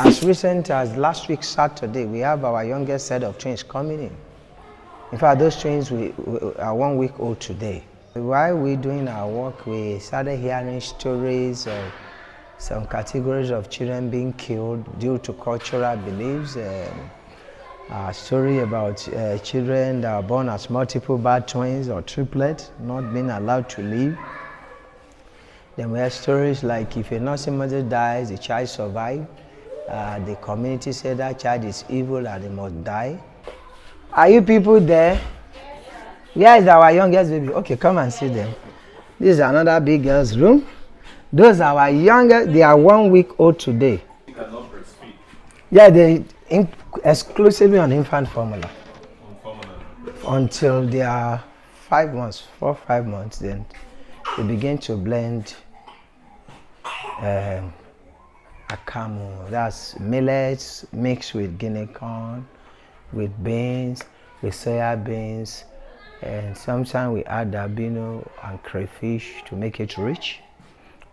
As recent as last week Saturday, we have our youngest set of twins coming in. In fact, those twins are 1 week old today. While we're doing our work, we started hearing stories of some categories of children being killed due to cultural beliefs. A story about children that are born as multiple bad twins or triplets not being allowed to live. Then we have stories like if a nursing mother dies, the child survives. The community said that child is evil and they must die. Are you people there? Where is our youngest baby? Okay, come and see them. This is another big girl's room. Those are our youngest, they are 1 week old today. You cannot breastfeed? Yeah, they exclusively on infant formula. Until they are 5 months, 4 or 5 months, then they begin to blend akamu. That's millets mixed with guinea corn, with beans, with soya beans, and sometimes we add dabino and crayfish to make it rich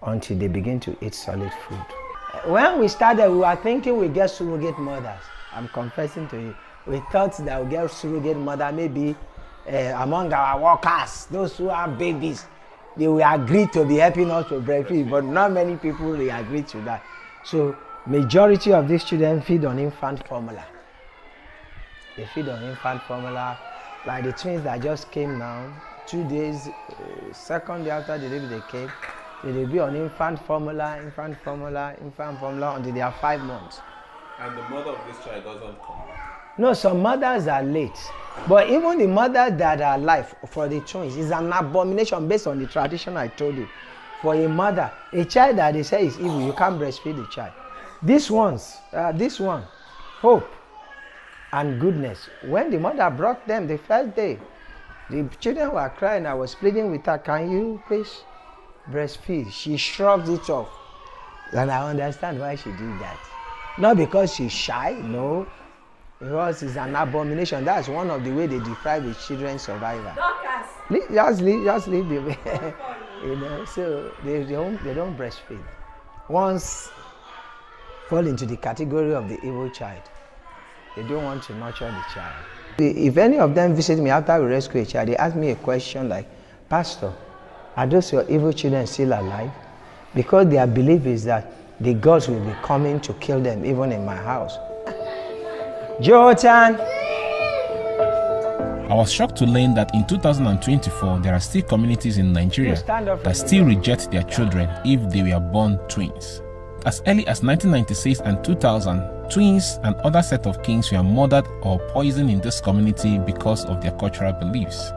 until they begin to eat solid food. When we started, we were thinking we get surrogate mothers. I'm confessing to you. We thought that we get surrogate mother maybe among our workers, those who have babies. They will agree to be helping us to breastfeed, but not many people will agree to that. So majority of these children feed on infant formula. They feed on infant formula, like the twins that just came now, 2 days, second day after the baby they came, they'll be on infant formula until they are 5 months. And the mother of this child doesn't come? No, some mothers are late. But even the mothers that are alive for the twins is an abomination based on the tradition I told you. For a mother, a child that they say is evil, you can't breastfeed the child. This one, hope and goodness. When the mother brought them the first day, the children were crying. I was pleading with her, can you please breastfeed? She shrugged it off. And I understand why she did that. Not because she's shy, no. Because it's an abomination. That's one of the ways they deprive the children's survival. Just leave them. You know, so they don't breastfeed. Once fall into the category of the evil child. They don't want to nurture the child. If any of them visit me after we rescue a child, they ask me a question like, Pastor, are those your evil children still alive? Because their belief is that the gods will be coming to kill them even in my house. Jotan! I was shocked to learn that in 2024, there are still communities in Nigeria that still reject their children if they were born twins. As early as 1996 and 2000, twins and other set of kings were murdered or poisoned in this community because of their cultural beliefs.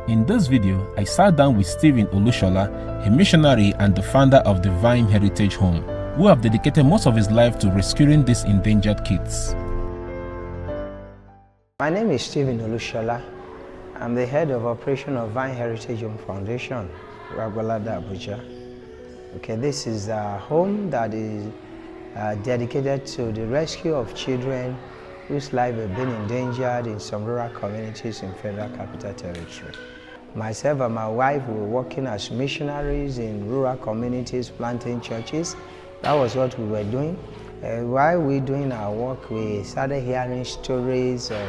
In this video, I sat down with Stephen Olushola, a missionary and the founder of the Vine Heritage Home, who have dedicated most of his life to rescuing these endangered kids. My name is Stephen Olushola. I'm the head of operation of Vine Heritage Home Foundation, Ragwalada, Abuja. Okay, this is a home that is dedicated to the rescue of children whose lives have been endangered in some rural communities in Federal Capital Territory. Myself and my wife were working as missionaries in rural communities, planting churches. That was what we were doing. While we're doing our work, we started hearing stories of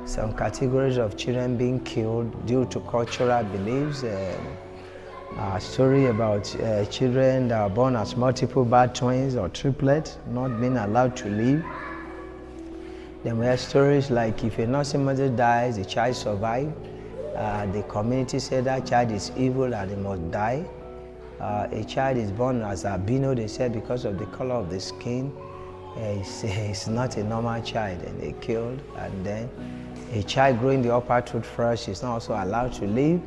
some categories of children being killed due to cultural beliefs. A story about children that are born as multiple bad twins or triplets not being allowed to live. Then we have stories like if a nursing mother dies, the child survives. The community said that child is evil and they must die. A child is born as albino, they said, because of the color of the skin. It's not a normal child, and they killed. And then a child growing the upper tooth first is not also allowed to live.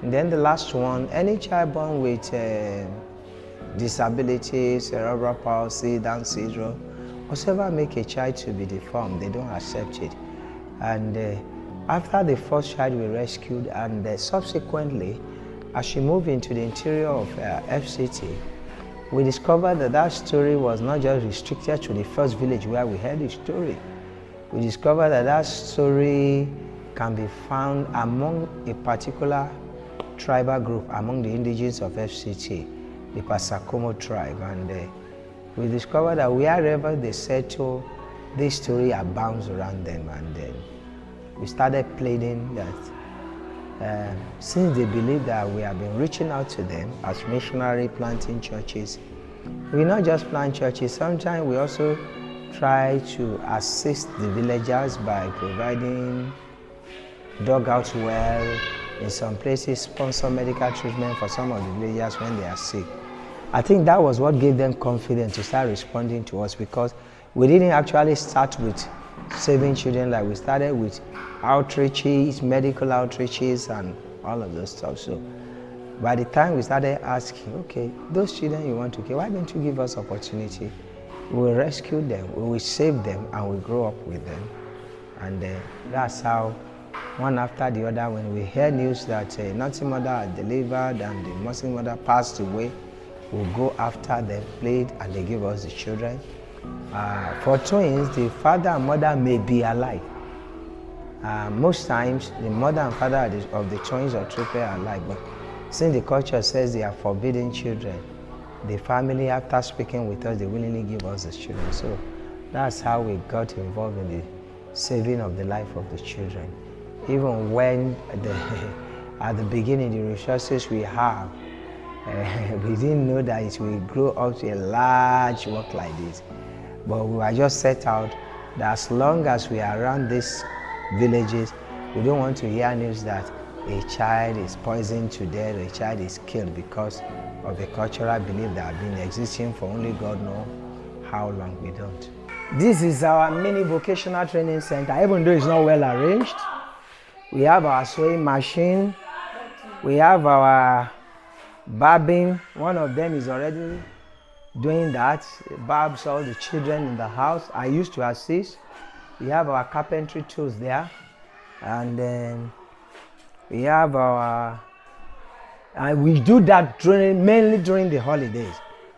And then the last one, any child born with disabilities, cerebral palsy, Down syndrome, whatever make a child to be deformed, they don't accept it. And after the first child we rescued, and subsequently, as she moved into the interior of FCT, we discovered that that story was not just restricted to the first village where we heard the story. We discovered that that story can be found among a particular tribal group among the indigenes of FCT, the Pasakomo tribe. And we discovered that wherever they settle, this story abounds around them, and then we started pleading that since they believe that we have been reaching out to them as missionary planting churches, we not just plant churches, sometimes we also try to assist the villagers by providing dugout well, in some places sponsor medical treatment for some of the villagers when they are sick. I think that was what gave them confidence to start responding to us, because we didn't actually start with saving children. Like, we started with outreaches, medical outreaches, and all of those stuff. So by the time we started asking, okay, those children you want to care, why don't you give us opportunity? We will rescue them, we will save them, and we grow up with them. And that's how, one after the other, when we hear news that a nursing mother had delivered and the Muslim mother passed away, we'll go after them, plead, and they give us the children. For twins, the father and mother may be alive. Most times, the mother and father of the twins or triplets are alive, but since the culture says they are forbidden children, the family, after speaking with us, they willingly give us the children. So that's how we got involved in the saving of the life of the children. Even when at the beginning, the resources we have, we didn't know that it will grow up to a large work like this. But we were just set out that as long as we are around these villages, we don't want to hear news that a child is poisoned to death, or a child is killed because of a cultural belief that has been existing for only God knows how long. We don't. This is our mini vocational training center. Even though it's not well arranged, we have our sewing machine, we have our barbing. One of them is already doing that. Barbs all the children in the house. I used to assist. We have our carpentry tools there, and then we have our, and we do that mainly during the holidays.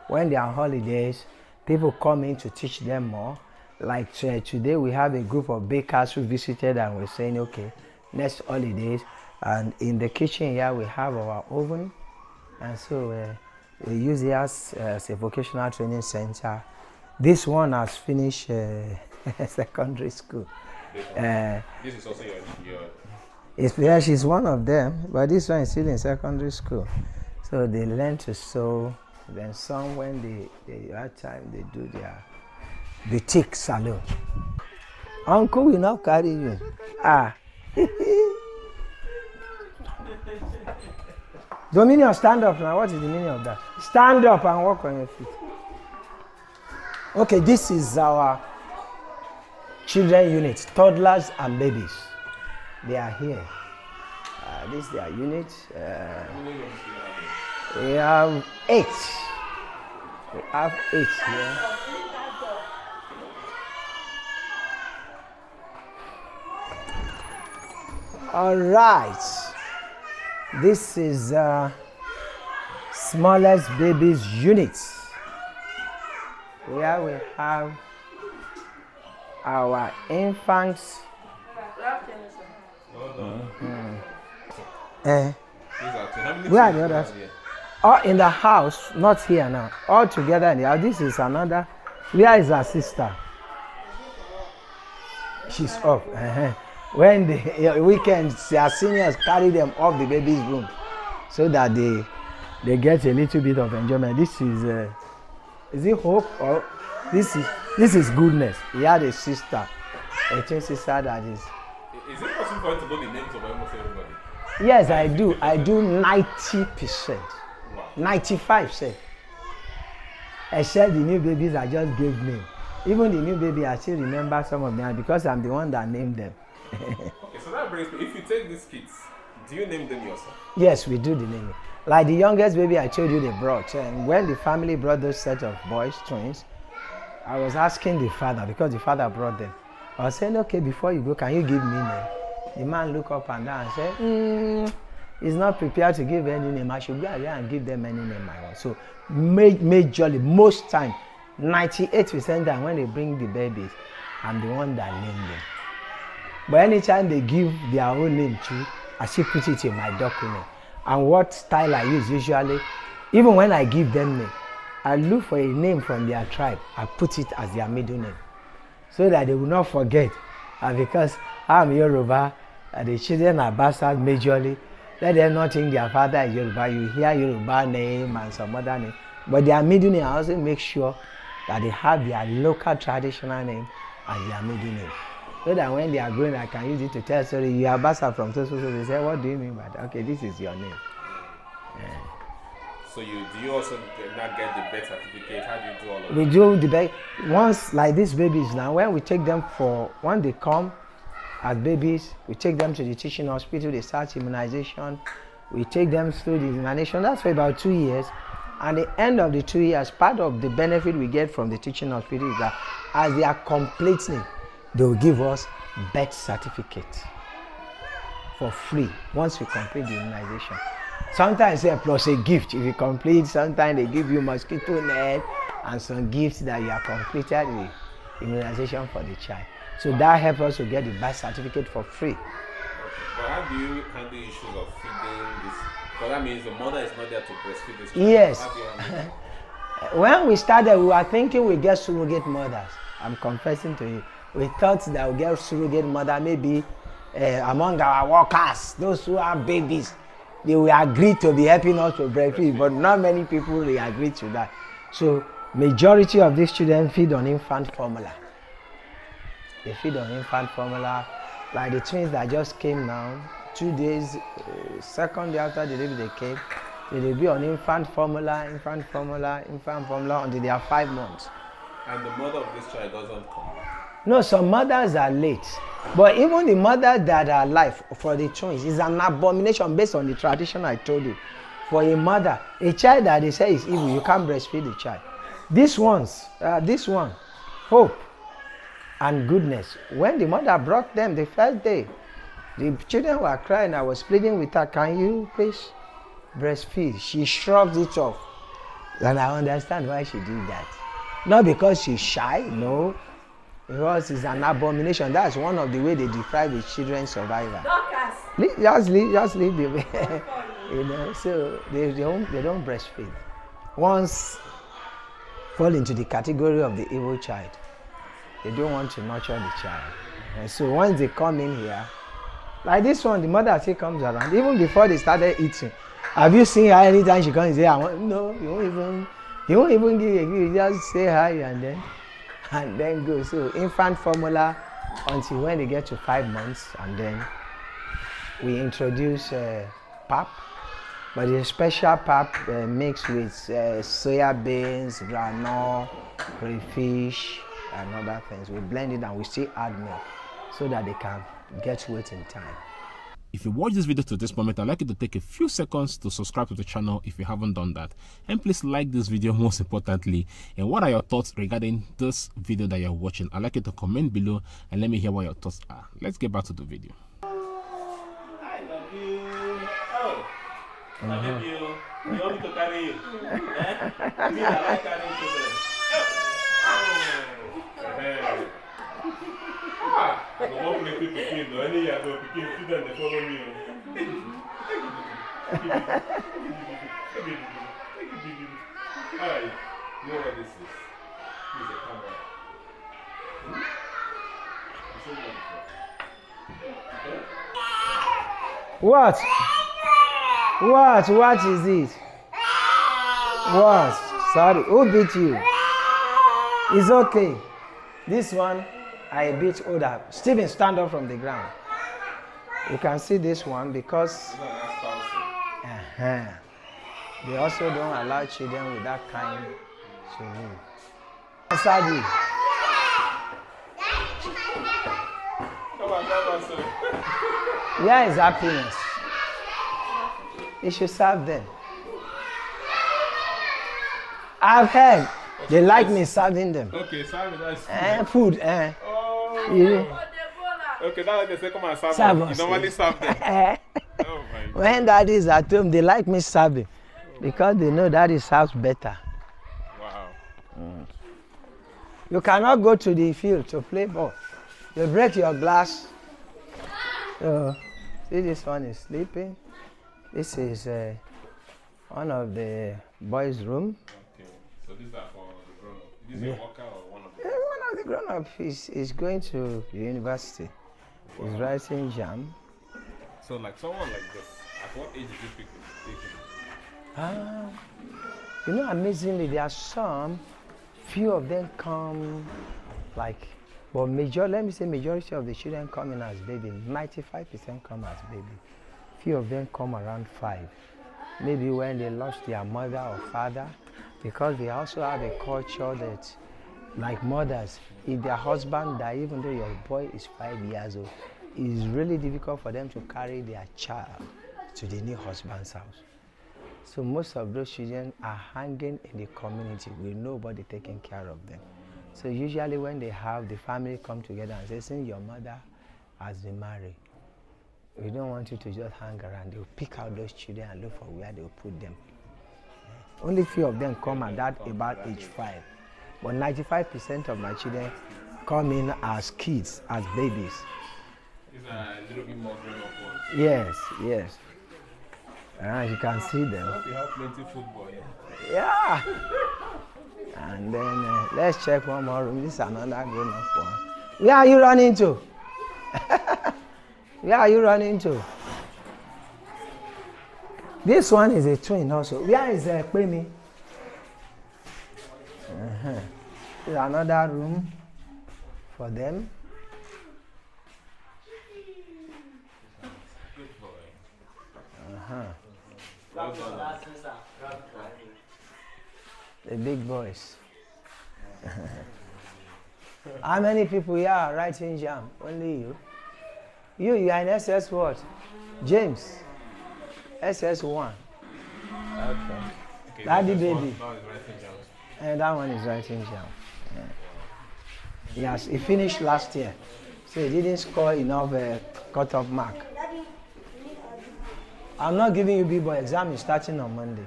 When they are on holidays, people come in to teach them more. Like today, we have a group of bakers who visited, and we're saying, okay, next holidays, and in the kitchen here we have our oven. And so we use it as a vocational training center. This one has finished secondary school. This is also your... she's one of them, but this one is still in secondary school. So they learn to sew. Then some, when they have time, they do their boutique salon. Uncle will not carry you. Dominion, stand up now. What is the meaning of that? Stand up and walk on your feet. Okay, this is our children unit, toddlers and babies. They are here. This is their unit. We have 8. We have 8 here. All right. This is smallest babies unit. Here we have our infants. Where are the others? All in the house, not here now. All together in the house. This is another. Where is our sister? She's up. When the weekends, their seniors carry them off the baby's room so that they get a little bit of enjoyment. This is it hope, or this is goodness? He had a sister, a twin sister that is. Is it possible for you to know the names of almost everybody? Yes, I do. I do 90%, 95%. Except the new babies I just gave name. Even the new baby, I still remember some of them because I'm the one that named them. Okay, so that brings me. If you take these kids, do you name them yourself? Yes, we do the naming. Like the youngest baby I told you they brought, and when the family brought those set of boys, twins, I was asking the father, because the father brought them. I was saying, okay, before you go, can you give me name? The man looked up and down and said, he's not prepared to give any name. I should go there and give them any name I want. So majorly, most time, 98% that when they bring the babies, I'm the one that named them. But anytime they give their own name too, I still put it in my document. And what style I use usually, even when I give them name, I look for a name from their tribe. I put it as their middle name, so that they will not forget. And because I'm Yoruba, and the children are bastards majorly, let them not think their father is Yoruba. You hear Yoruba name and some other name, but their middle name, I also make sure that they have their local traditional name as their middle name. So that when they are growing, I can use it to tell story. You are bastard from so. They say, what do you mean by that? Okay, this is your name. So do you also not get the birth certificate? How do you do all of that? We do the birth. Once, like these babies now, when we take them when they come as babies, we take them to the teaching hospital, they start immunization. We take them through the immunization. That's for about 2 years. And at the end of the 2 years, part of the benefit we get from the teaching hospital is that as they are completing, they will give us birth certificate for free once we complete the immunization. Sometimes plus a gift. If you complete, sometimes they give you mosquito net and some gifts that you have completed the immunization for the child. So that helps us to get the birth certificate for free. Okay. But how do you handle issues of feeding this? Because that means the mother is not there to breastfeed this child. Yes. How do you handle it? When we started, we were thinking we get surrogate mothers. I'm confessing to you. We thought that we get surrogate mother maybe among our workers, those who have babies. They will agree to be helping us to breastfeed, but not many people will agree to that. So majority of these children feed on infant formula. They feed on infant formula. Like the twins that just came now, 2 days, second day after the delivery they came, they'll be on infant formula until they are 5 months. And the mother of this child doesn't come. No, some mothers are late. But even the mothers that are alive for the twins is an abomination based on the tradition I told you. For a mother, a child that they say is evil, you can't breastfeed the child. This one, hope and goodness. When the mother brought them the first day, the children were crying. I was pleading with her, can you please breastfeed? She shrugged it off. And I understand why she did that. Not because she's shy, no. Because it's an abomination. That's one of the ways they deprive the children's survival. Just leave the you know, so they don't breastfeed. Once fall into the category of the evil child. They don't want to nurture the child. And so once they come in here, like this one, the mother still comes around. Even before they started eating. Have you seen her anytime she comes and say, I want? No, you won't even give a gift. You just say hi and then go. So infant formula until when they get to 5 months, and then we introduce pap, but the special pap mixed with soya beans, granola, crayfish, and other things. We blend it and we still add milk so that they can get weight in time. If you watch this video to this moment, I'd like you to take a few seconds to subscribe to the channel if you haven't done that. And please like this video most importantly. And what are your thoughts regarding this video that you're watching? I'd like you to comment below and let me hear what your thoughts are. Let's get back to the video. I love you. Oh, I love you. You want me to carry you? I like carrying children. I don't want to make people feel though. Any year ago, people feed them, they follow me. Alright, you know what this is? This is a camera. What? What is it? What? Sorry, who beat you? It's okay. This one, I beat older. Stephen, stand up from the ground. You can see this one because they also don't allow children with that kind to move. Come on, sir. Where is happiness? You should serve them. I've heard they like me serving them. Okay, serve us. Food. Okay, that's why they say come and serve us. You normally serve them. Oh my God. When daddy is at home, they like me serving because they know daddy serves better. Wow. You cannot go to the field to play ball. You break your glass. See, this one is sleeping. This is one of the boys' room. Okay, so these are for the grown-up. Is this a worker or one of the One of the grown-up is going to the university. He's writing jam. So like someone like this, at what age did you pick him? You know, amazingly, there are some, few of them come like, but let me say majority of the children come in as baby. 95% come as baby. Few of them come around 5. Maybe when they lost their mother or father, because they also have a culture that, like mothers, if their husband die, even though your boy is 5 years old, it's really difficult for them to carry their child to the new husband's house. So most of those children are hanging in the community with nobody taking care of them. So usually when they have the family come together and say, since your mother has been married, we don't want you to just hang around. They'll pick out those children and look for where they'll put them. Only few of them come at that about age 5. But 95% of my children come in as kids, as babies. These are a little bit more grown up ones. Yes, yes. You can see them. You have plenty football, Yeah. And then let's check one more room. This is another grown up one. Where are you running to? Where are you running to? This one is a twin also. Where is Pemi? This is another room for them. Good boy. The big boys. How many people here are writing jam? Only you. You are in SS what? James. SS1. Okay. Daddy baby. And that one is writing jam. Yes, he finished last year. So he didn't score enough cut-off mark. I'm not giving you B-boy. Exam is starting on Monday.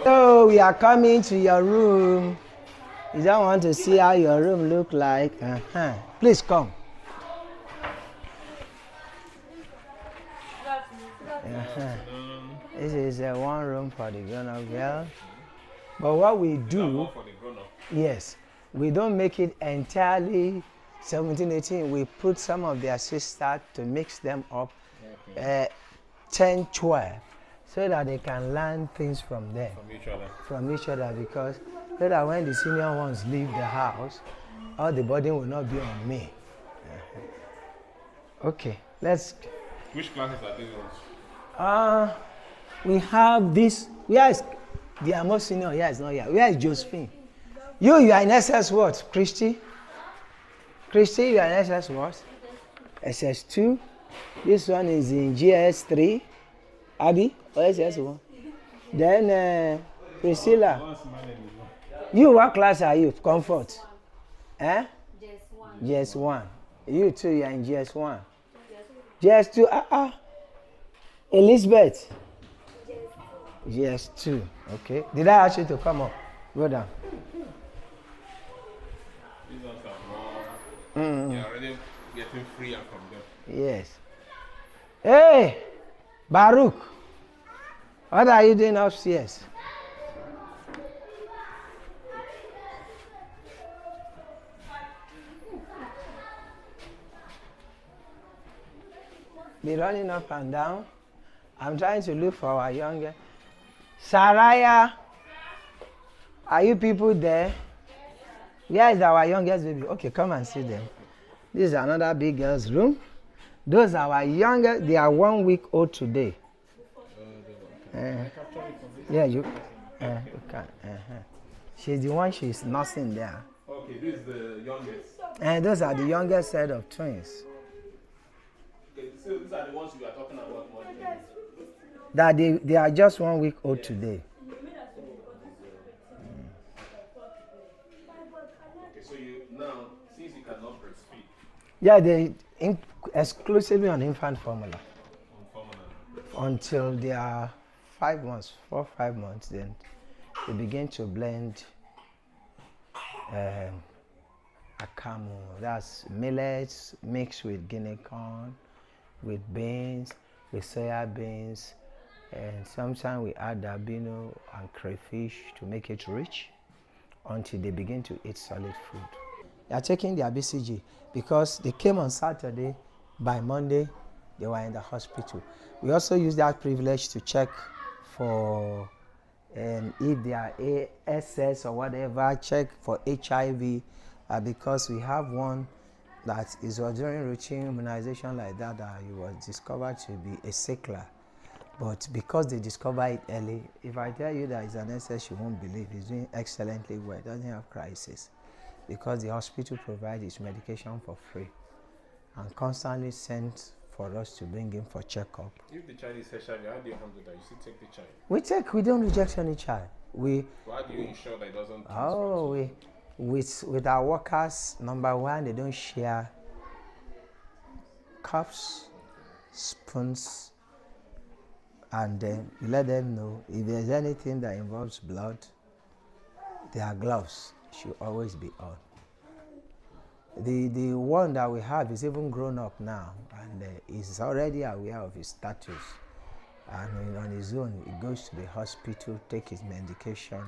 So we are coming to your room. You don't want to see how your room look like? Please come. This is one room for the grown-up girl. But what we do, yes, we don't make it entirely 17, 18. We put some of their sisters to mix them up, 10, 12, so that they can learn things from them. From each other, because so that when the senior ones leave the house, all the burden will not be on me. Okay, let's. Which classes are these ones? We have this. Where is the most senior? Here is not here. Where is Josephine? You are in SS what? Christy, you are in SS what? SS2. This one is in GS3. Abby, or SS1. Then Priscilla. You, what class are you? Comfort. GS1. You too, you are in GS1. GS2, Elizabeth. GS2, okay. Did I ask you to come up? Go down. These ones are more, you're already getting freer from them. Yes. Hey, Baruch, what are you doing upstairs? Be running up and down. I'm trying to look for our younger. Saraya, are you people there? Where is our youngest baby? Okay, come and see them. This is another big girl's room. Those are our youngest. They are 1 week old today. Yeah, you can. She's the one she's nursing there. Okay, this is the youngest. And those are the youngest set of twins. Okay, so these are the ones you are talking about more than That they are just 1 week old today. Okay, so you now, since you cannot breastfeed. Yeah, they exclusively on infant formula. Until they are 5 months, 4 or 5 months, then they begin to blend akamu. That's millets mixed with guinea corn, with beans. with soya beans, and sometimes we add albino and crayfish to make it rich until they begin to eat solid food. They are taking their BCG because they came on Saturday. By Monday, they were in the hospital. We also use that privilege to check for if they are SS or whatever, check for HIV, because we have one that is during routine immunization like that, he was discovered to be a sickler. But because they discover it early, if I tell you that it's an SS, you won't believe. He's doing excellently well, doesn't have crisis, because the hospital provides his medication for free and constantly sends for us to bring him for checkup. If the child is HIV, how do you handle that? You still take the child? We don't reject any child. How do you ensure that it doesn't transfer? With our workers, number one, they don't share cups, spoons, and then you let them know if there's anything that involves blood, their gloves should always be on. The one that we have is even grown up now, and is already aware of his status. And on his own, he goes to the hospital, take his medication.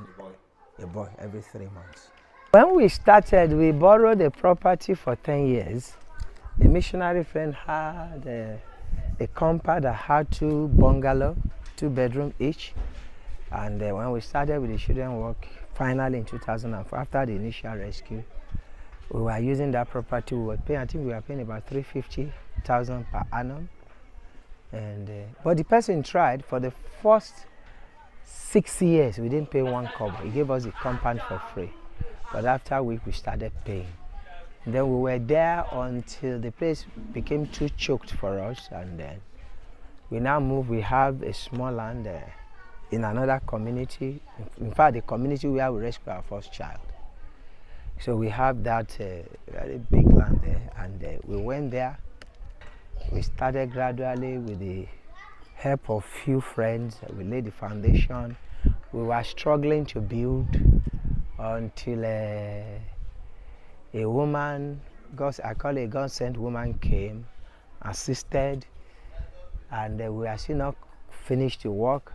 A boy every 3 months. When we started, we borrowed a property for 10 years. The missionary friend had a compound that had 2 bungalows, 2 bedrooms each. And when we started with the children work, finally in 2004, after the initial rescue, we were using that property. We were paying, I think we were paying about $350,000 per annum. And but the person tried for the first 6 years. We didn't pay 1 kobo. He gave us the compound for free. But after a week, we started paying. And then we were there until the place became too choked for us. And then we now moved. We have a small land in another community. In fact, the community where we rescued our first child. So we have that very big land there. And we went there. We started gradually with the help of few friends. We laid the foundation. We were struggling to build until a woman, I call it a God-sent woman, came, assisted, and we are still not finished the work.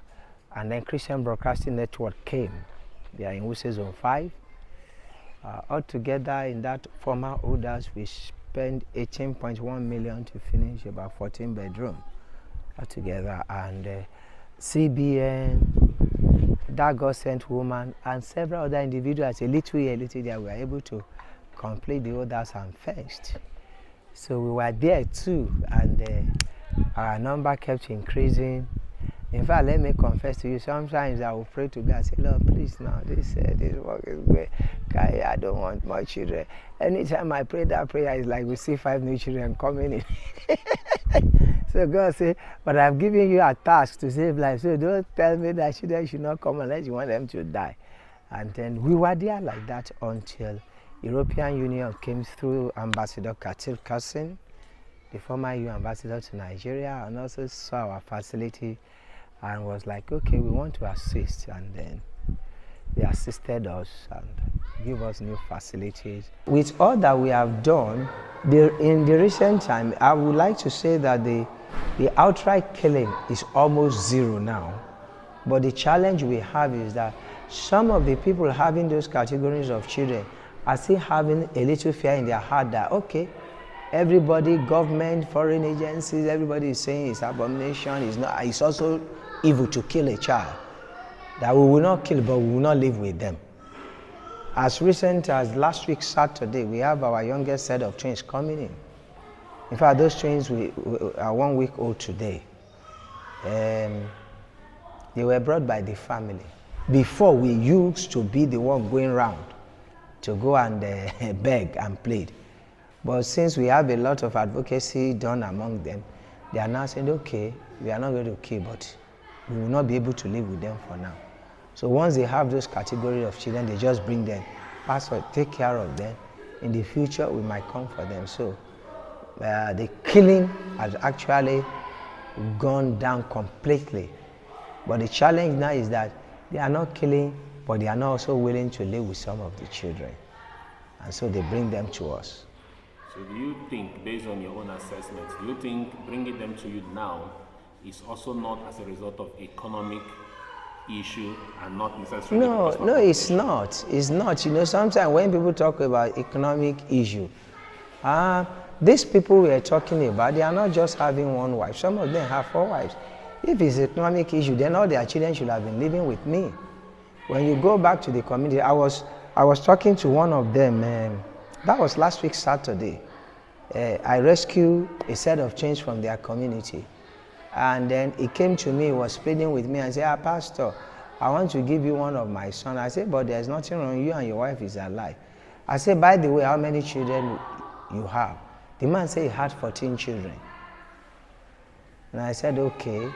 And then Christian Broadcasting Network came. They are in Wuse Zone 5. Altogether, in that former orders, we spent 18.1 million to finish about 14 bedrooms altogether. And CBN, that God-sent woman, and several other individuals, a little here, a little there, were able to complete the orders and fenced. So we were there too, and our number kept increasing. In fact, let me confess to you, sometimes I will pray to God, say, Lord, please now, this work is great. I don't want more children. Anytime I pray that prayer, it's like we see 5 new children coming in. So God said, but I've given you a task to save lives, so don't tell me that children should not come unless you want them to die. And then we were there like that until European Union came through Ambassador Katil Kassim, the former EU ambassador to Nigeria, and also saw our facility and was like, okay, we want to assist. And then they assisted us and give us new facilities. With all that we have done, in the recent time, I would like to say that the outright killing is almost zero now. But the challenge we have is that some of the people having those categories of children are still having a little fear in their heart that, okay, everybody, government, foreign agencies, everybody is saying it's abomination, it's also evil to kill a child. That we will not kill, but we will not live with them. As recent as last week, Saturday, we have our youngest set of twins coming in. In fact, those twins are 1 week old today. They were brought by the family. Before, we used to be the one going around to go and beg and plead. But since we have a lot of advocacy done among them, they are now saying, okay, we are not going to kill, but we will not be able to live with them for now. So once they have those categories of children, they just bring them. Pastor, take care of them. In the future, we might come for them. So the killing has actually gone down completely. But the challenge now is that they are not killing, but they are not also willing to live with some of the children. And so they bring them to us. So do you think, based on your own assessment, do you think bringing them to you now is also not as a result of economic issue and not necessarily No, it's not. It's not. You know, sometimes when people talk about economic issue, these people we are talking about, they are not just having one wife. Some of them have 4 wives. If it's economic issue, then all their children should have been living with me. When you go back to the community, I was talking to one of them. That was last week Saturday. I rescued a set of twins from their community. And then he came to me, he was pleading with me and said, Pastor, I want to give you one of my sons. I said, but there's nothing wrong, you and your wife is alive. I said, by the way, how many children you have? The man said he had 14 children. And I said, okay.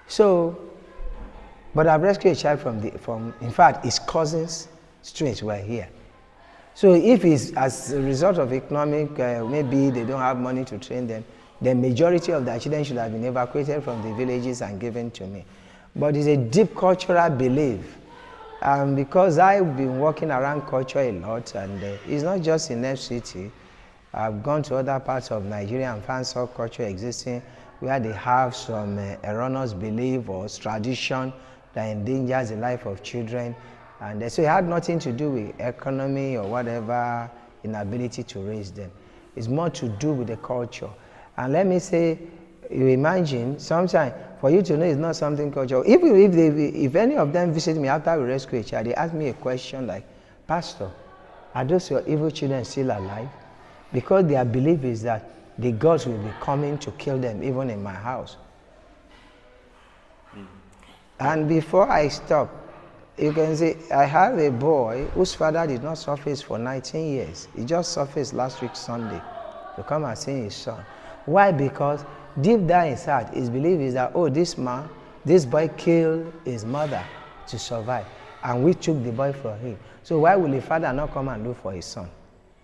So, but I've rescued a child from in fact, his cousins' twins were here. So if it's as a result of economic, maybe they don't have money to train them, the majority of their children should have been evacuated from the villages and given to me. But it's a deep cultural belief. Because I've been working around culture a lot, and it's not just in FCT. I've gone to other parts of Nigeria and found some culture existing where they have some erroneous belief or tradition that endangers the life of children. And so it had nothing to do with economy or whatever, inability to raise them. It's more to do with the culture. And let me say, you imagine, sometimes for you to know it's not something cultural. If any of them visit me after we rescue a child, they ask me a question like, Pastor, are those your evil children still alive? Because their belief is that the gods will be coming to kill them even in my house. And before I stop, you can see I have a boy whose father did not surface for 19 years. He just surfaced last week Sunday to come and see his son. Why? Because deep down inside, his belief is that, oh, this boy killed his mother to survive, and we took the boy from him. So why will the father not come and look for his son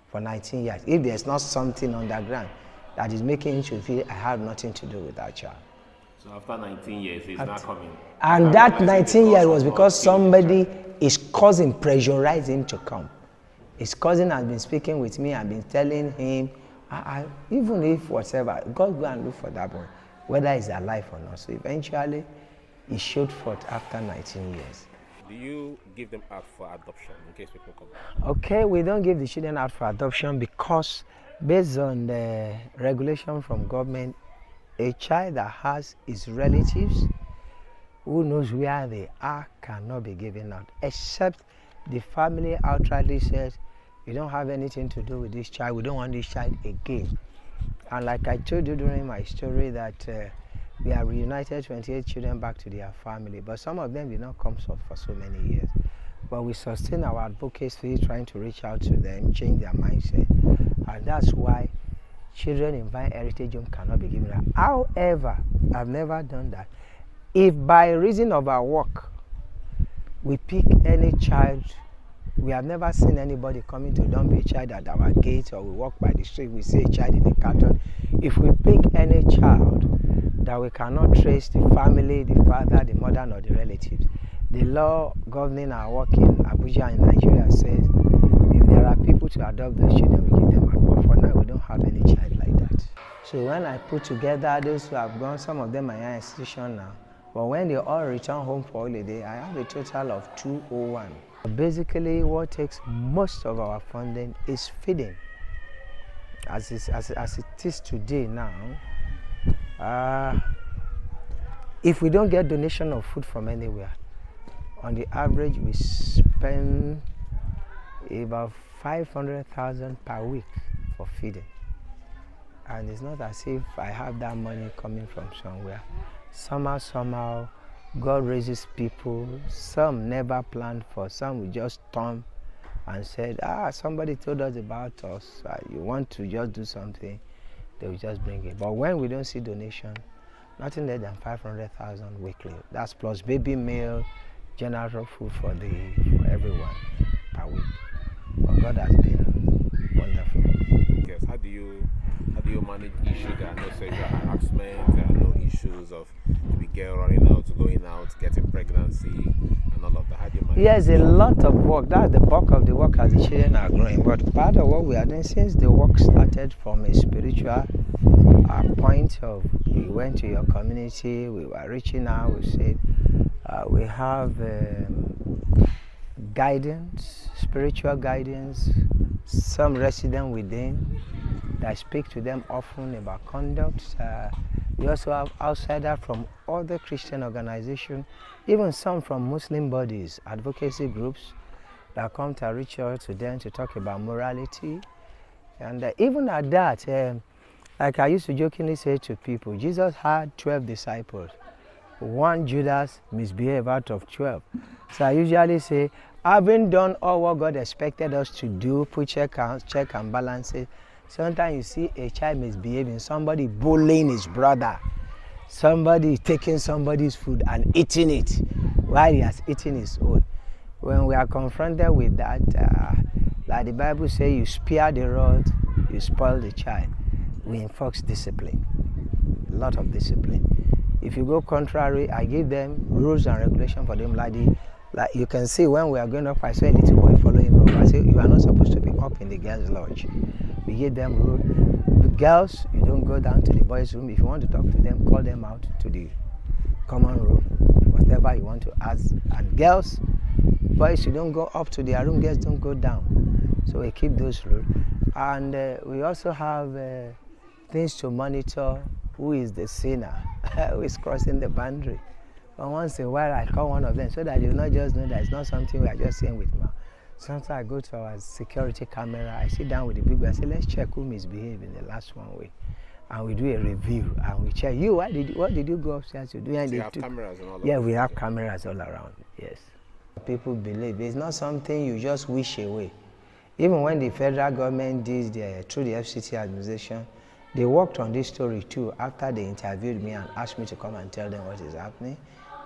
for 19 years if there's not something underground that is making him to feel I have nothing to do with that child? So after 19 years, he's not coming. And that 19 years was because somebody, his cousin, pressurized him to come. His cousin has been speaking with me and been telling him, even if whatever, God go and look for that boy, whether he's alive or not. So eventually, he showed forth after 19 years. Do you give them out for adoption in case people come? Okay, we don't give the children out for adoption because based on the regulation from government, a child that has his relatives who knows where they are cannot be given out, except the family outrightly says, we don't have anything to do with this child, we don't want this child again. And like I told you during my story that we have reunited 28 children back to their family, but some of them did not come for so many years. But we sustain our advocacy, trying to reach out to them, change their mindset, and that's why children in Vine Heritage Home cannot be given out. However, I've never done that. If by reason of our work, we pick any child, we have never seen anybody coming to dump a child at our gate, or we walk by the street, we see a child in a carton. If we pick any child that we cannot trace the family, the father, the mother, or the relatives, the law governing our work in Abuja in Nigeria says if there are people to adopt those children, we give them out. But for now, we don't have any child like that. So when I put together those who have gone, some of them are in our institution now, but when they all return home for holiday, I have a total of 201. Basically, what takes most of our funding is feeding. As it is today now, if we don't get donation of food from anywhere, on the average we spend about 500,000 per week for feeding. And it's not as if I have that money coming from somewhere. Somehow, God raises people. Some never planned for, some we just turn and said, somebody told us about us. You want to just do something, they will just bring it. But when we don't see donation, nothing less than 500,000 weekly. That's plus baby meal, general food for everyone per week. But God has been wonderful. Yes. How do you manage issues? There are no sexual harassment, there are no issues of the girl running out, going out, getting pregnancy, and all of that. How do you manage Yes, a lot of work. That's the bulk of the work as the children are growing. But part of what we are doing, since the work started from a spiritual point of, we went to your community, we were reaching out, we said, we have guidance, spiritual guidance, some resident within that speak to them often about conduct. We also have outsiders from other Christian organizations, even some from Muslim bodies, advocacy groups that come to reach out to them to talk about morality. And even at that, like I used to jokingly say to people, Jesus had 12 disciples. One Judas misbehaved out of 12. So I usually say, having done all what God expected us to do, put check and balances, sometimes you see a child misbehaving, somebody bullying his brother, somebody taking somebody's food and eating it while he has eaten his own. When we are confronted with that, like the Bible says, you spare the rod, you spoil the child. We enforce discipline, a lot of discipline. If you go contrary, I give them rules and regulations for them. Like you can see when we are going up, I saw a little boy following him up. I say, you are not supposed to be up in the girls' lodge. We give them rules. The girls, you don't go down to the boys' room. If you want to talk to them, call them out to the common room, whatever you want to ask. And girls, boys, you don't go up to their room, girls don't go down. So we keep those rules. And we also have things to monitor. Who is the sinner? Who is crossing the boundary? And once in a while, I call one of them so that you not just know that it's not something we are just saying with mouth. Sometimes I go to our security camera, I sit down with the big guy, I say, let's check who misbehaved in the last 1 week. And we do a review and we check, what did you go upstairs to do? And so you have cameras and all that? Yeah, we have cameras all around, yes. People believe it's not something you just wish away. Even when the federal government did, through the FCT administration, they worked on this story too. After they interviewed me and asked me to come and tell them what is happening,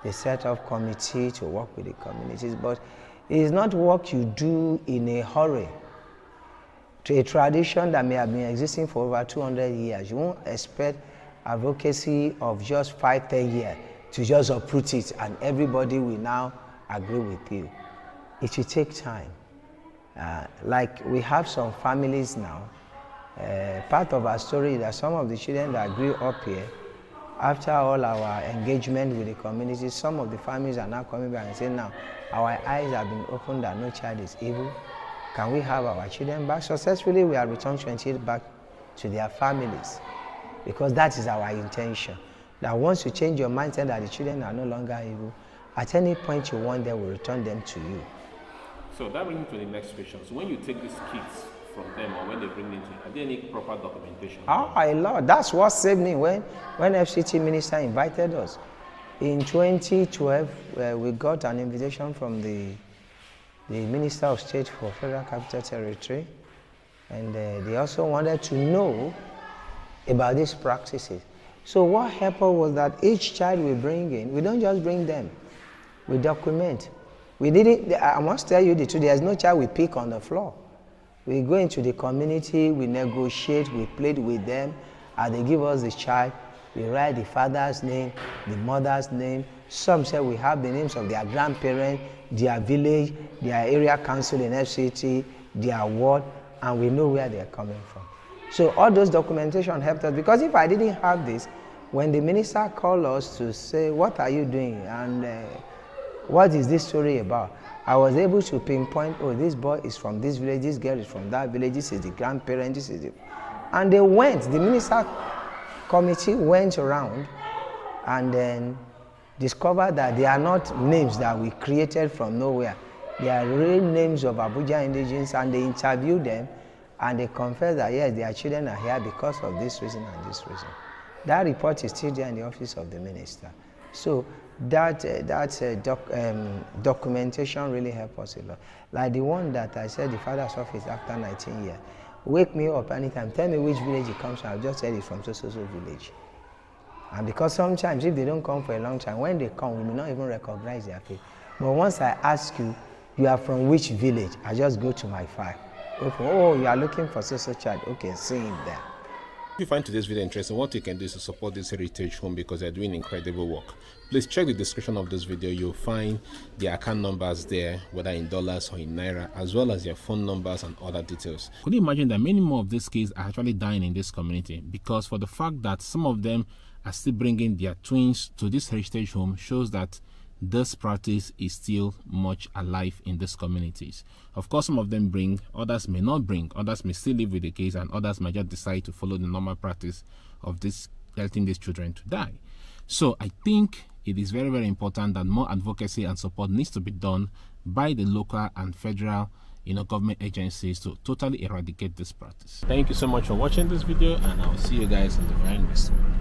they set up committee to work with the communities. But it is not work you do in a hurry. To a tradition that may have been existing for over 200 years, you won't expect advocacy of just 5-10 years to just uproot it and everybody will now agree with you. It will take time. Like we have some families now. Part of our story is that some of the children that grew up here, after all our engagement with the community, some of the families are now coming back and saying, now, our eyes have been opened that no child is evil. Can we have our children back? Successfully, we have returned 28 back to their families because that is our intention. That once you change your mindset that the children are no longer evil, at any point you want them, we'll return them to you. So that brings me to the next question. So when you take these kids from them or when they bring them to you, are there any proper documentation? A lot. That's what saved me when FCT minister invited us. In 2012, we got an invitation from the Minister of State for Federal Capital Territory, and they also wanted to know about these practices. So what happened was that each child we bring in, we don't just bring them, we document. We didn't, I must tell you the truth, there's no child we pick on the floor. We go into the community, we negotiate, we plead with them, and they give us the child. We write the father's name, the mother's name. Some say we have the names of their grandparents, their village, their area council in FCT, their ward, and we know where they're coming from. So all those documentation helped us, because if I didn't have this, when the minister called us to say, what are you doing? And what is this story about? I was able to pinpoint, oh, this boy is from this village, this girl is from that village, this is the grandparent, this is the... And they went, the minister committee went around and then discovered that they are not names that we created from nowhere. They are real names of Abuja indigenes, and they interviewed them and they confessed that yes, their children are here because of this reason and this reason. That report is still there in the office of the minister. So that documentation really helped us a lot. Like the one that I said, the father's office after 19 years. Wake me up anytime, tell me which village he comes from, I'll just tell you from so village. And because sometimes if they don't come for a long time, when they come, we may not even recognize their face. But once I ask you, you are from which village? I just go to my file. Okay, oh, you are looking for so child. Okay, see him there. If you find today's video interesting, what you can do is to support this heritage home because they're doing incredible work. Please check the description of this video. You'll find their account numbers there, whether in dollars or in Naira, as well as their phone numbers and other details. Could you imagine that many more of these kids are actually dying in this community because for the fact that some of them are still bringing their twins to this heritage home shows that this practice is still much alive in these communities. Of course, some of them bring, others may not bring, others may still live with the case, and others might just decide to follow the normal practice of this, letting these children to die. So I think it is very, very important that more advocacy and support needs to be done by the local and federal government agencies to totally eradicate this practice. Thank you so much for watching this video, and I'll see you guys in the very next one.